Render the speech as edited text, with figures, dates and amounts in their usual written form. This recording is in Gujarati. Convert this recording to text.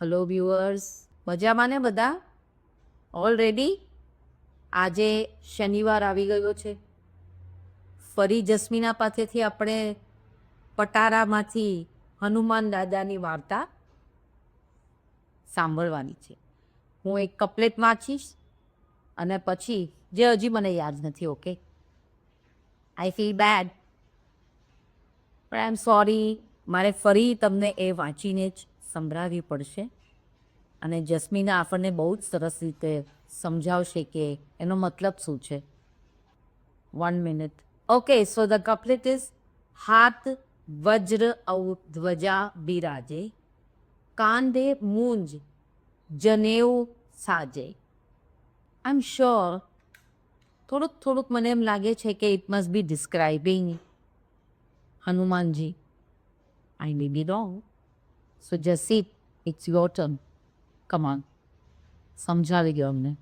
હલો વ્યુઅર્સ, મજામાં ને બધા? ઓલરેડી આજે શનિવાર આવી ગયો છે. ફરી જસ્મીના પાસેથી આપણે પટારામાંથી હનુમાન દાદાની વાર્તા સાંભળવાની છે. હું એક કપલેટ વાંચીશ અને પછી જે હજી મને યાદ નથી. ઓકે, આઈ ફીલ બેડ પણ આઈ એમ સોરી. મારે ફરી તમને એ વાંચીને જ સંભળાવવી પડશે અને જસ્મીના આપણને બહુ જ સરસ રીતે સમજાવશે કે એનો મતલબ શું છે. 1 minute. Okay, so the couplet is હાથ વજ્ર ઔ ધ્વજા બિરાજે, કાંધે મૂંજ જનેઉ સાજે. આઈ એમ શ્યોર થોડુંક મને એમ લાગે છે કે it must be describing Hanumanji. I may be wrong. So just sit. It's your turn. Come on. સમજાવી ગયો અમને.